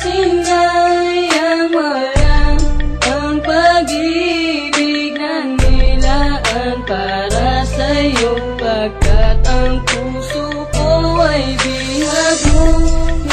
sinayang walang ang pag-ibig na nilaan para sa'yo, pagkat ang puso ko ay bihag mo.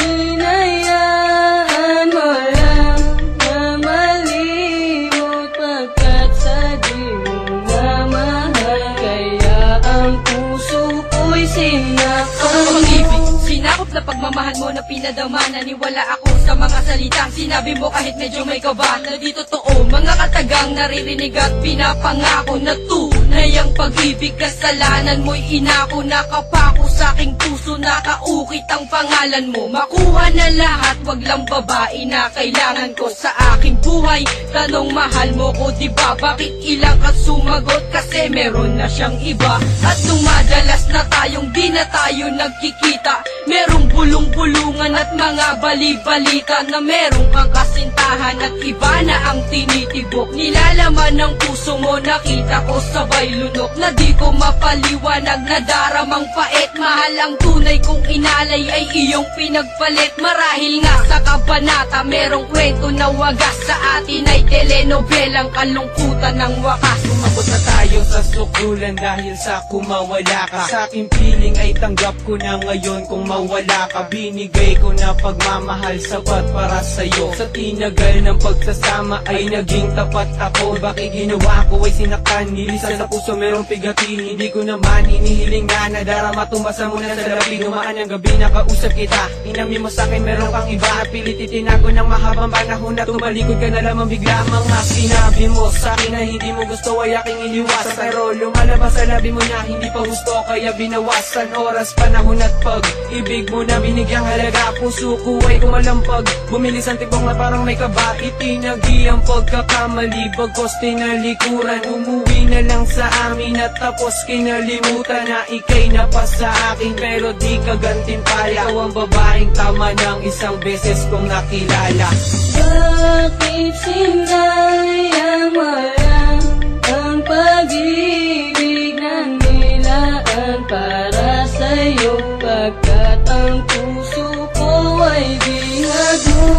Hinayaan mo lang na malimot, pagkat sa di mo na mahal, kaya ang puso ko'y sinakal. Pag-ibig, sinakop na pagmamahal mo na pinadama. Naniwala ako sa mga salitang sinabi mo kahit medyo may kaba. Na di totoo, mga katagang naririnig at pinapangako na tunay ang pag-ibig. Kasalanan mo'y inako, nakapako sa aking puso, nakaukit ang pangalan mo. Makuha na lahat, wag lang babae na kailangan ko sa aking buhay. Tanong, mahal mo ko diba? Bakit ilang ka sumagot? Kasi meron na siyang iba. At nung madalas na tayong di na tayo nagkikita, merong bulong-bulungan at mga bali-balita na merong kang kasintahan at iba na ang tinitibok. Nilalaman ng puso mo, nakita ko sabay lunok, na di ko mapaliwanag na daramang pait. Mahal ang tunay kong inalay ay iyong pinagpalit. Marahil nga sa kabanata merong kwento na wagas, sa atin ay telenobelang kalungkutan ng wakas. Umabot na tayo sa sukulan dahil sa kumawala ka. Sa aking piling ay tanggap ko na ngayon kung mawala ka. Binigay ko na pagmamahal sapat para sa'yo. Sa tinagal ng pagsasama ay naging tapat ako. Bakit ginawa ko ay sinaktan, nilisan sa puso merong pigatin. Hindi ko naman inihiling na nadarama, tumbasa mo na sa labi. Dumaan ang gabi, nakausap kita, inamin mo sa'kin meron kang iba. At pilit itinago ng mahabang panahon na tumalikod ka na lamang bigla. Mga sinabi mo sa'kin na hindi mo gusto ay aking iniwasan, pero lumalabas sa labi mo na hindi pa gusto, kaya binawasan oras, panahon at pag-ibig mo na binigyang halaga. Puso ko ay kumalampag, bumilis ang tibok na parang may kaba. Itinagi ang pagkakamali, bagkos tinalikuran. Umuwi na lang sa amin at tapos kinalimutan na ika'y napas sa akin, pero di ka gantimpala. Ikaw ang babaeng tama ng isang beses kong nakilala. Bakit sinayang walang ang pag-ibig na nilaan para sa'yo, pagkat ang puso ko ay bihag mo.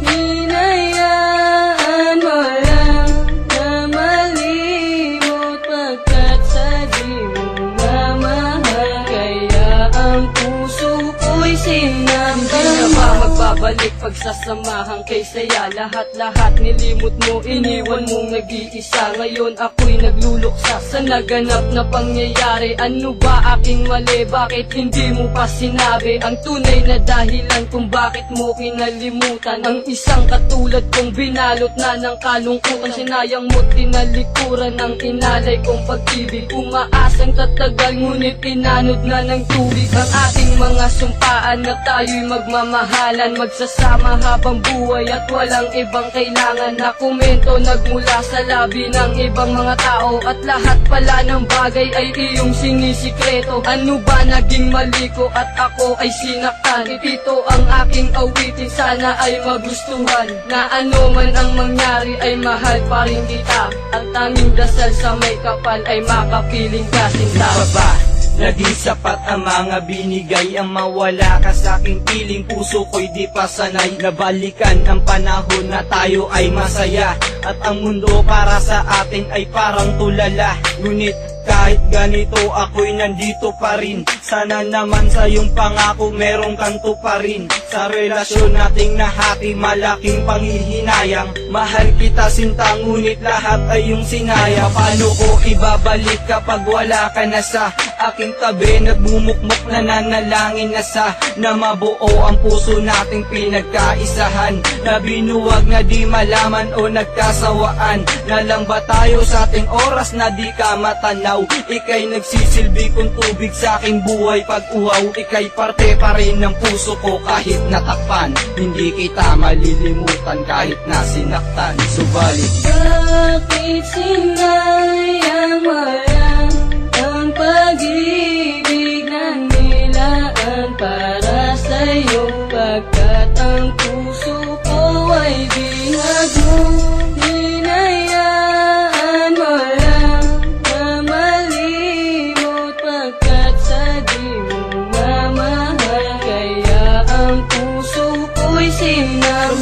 Hinayaan mo lang na malimot, pagkat sa di mo na mahal, kaya ang puso ko'y sinakal. Hindi na ba magbabalik pagsasamahan kay saya? Lahat-lahat nilimot mo, iniwan mong nag-iisa. Ngayon ako'y nagluluksa sa naganap na pangyayari. Ano ba aking mali? Bakit hindi mo pa sinabi ang tunay na dahilan kung bakit mo kinalimutan ang isang katulad kong binalot na ng kalungkutan? Sinayang mo, tinalikuran ng inalay kong pag-ibig. Umaasang tatagal, ngunit tinanod na ng tubig ang ating mga sumpaan na tayo'y magmamahalan, magsasama habang buhay at walang ibang kailangan na komento nagmula sa labi ng ibang mga tao. At lahat pala ng bagay ay iyong sinisikreto. Ano ba naging mali ko at ako ay sinaktan? Ito ang aking awitin, sana ay magustuhan, na ano man ang mangyari ay mahal pa rin kita. Ang tanging dasal sa may kapal ay makapiling ka sinta. Baba, naging sapat ang mga binigay. Ang mawala ka sa aking piling, puso ko'y di pa sanay. Nabalikan ang panahon na tayo ay masaya, at ang mundo para sa atin ay parang tulala. Ngunit kahit ganito ako'y nandito pa rin. Sana naman sa iyong pangako merong kanto pa rin. Sa relasyon nating nahati, malaking panghihinayang. Mahal kita sinta, ngunit lahat ay iyong sinayang. Paano ko ibabalik kapag wala ka na sa aking tabi? Nagmumukmok na nanalangin na sa na mabuo ang puso nating pinagkaisahan. Na binuwag na di malaman o nagkasawaan. Na lang ba tayo sa ating oras na di ka matanaw? Ika'y nagsisilbi kong tubig sa aking buhay pag uhaw. Ika'y parte pa rin ng puso ko kahit natakpan. Hindi kita malilimutan kahit nasinaktan. Subalit bakit sinayang walang ang pag-ibig na nilaan para sa'yo, pagkat ang puso ko ay bihag mo. Hinayaan mo lang na malimot, pagkat sa di mo na mahal, kaya ang puso ko'y sinakal.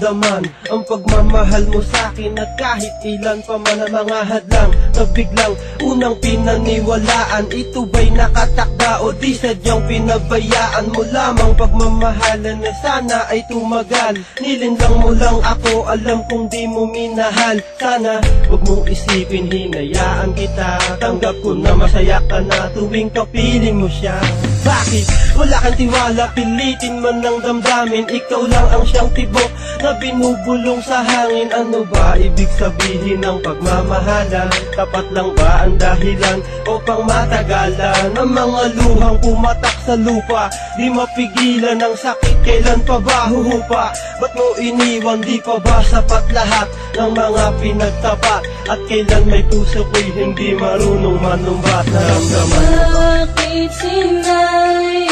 naramdaman ang pagmamahal mo sa'kin. At kahit ilan pa man ang mga hadlang na biglang unang pinaniwalaan, ito ba'y nakatakda o di sadyang pinabayaan mo lamang? Pagmamahalan na sana ay tumagal, nilinlang mo lang ako, alam kong di mo minahal. Sana huwag mong isipin, hinayaan kita. Tanggap ko na masaya ka na tuwing kapiling mo siya. Bakit wala kang tiwala, pilitin man ng damdamin? Ikaw lang ang siyang tibok na binubulong sa hangin. Ano ba ibig sabihin ng pagmamahalan? Tapat lang ba ang dahilan o pang matagalan? Ang mga luhang pumatak sa lupa, di mapigilan ng sakit, kailan pa ba huhupa? Ba't mo iniwan, di pa ba sapat lahat ng mga pinagtapat? At kailan may puso ko'y hindi marunong manumbat? Naramdaman Bakit sinayang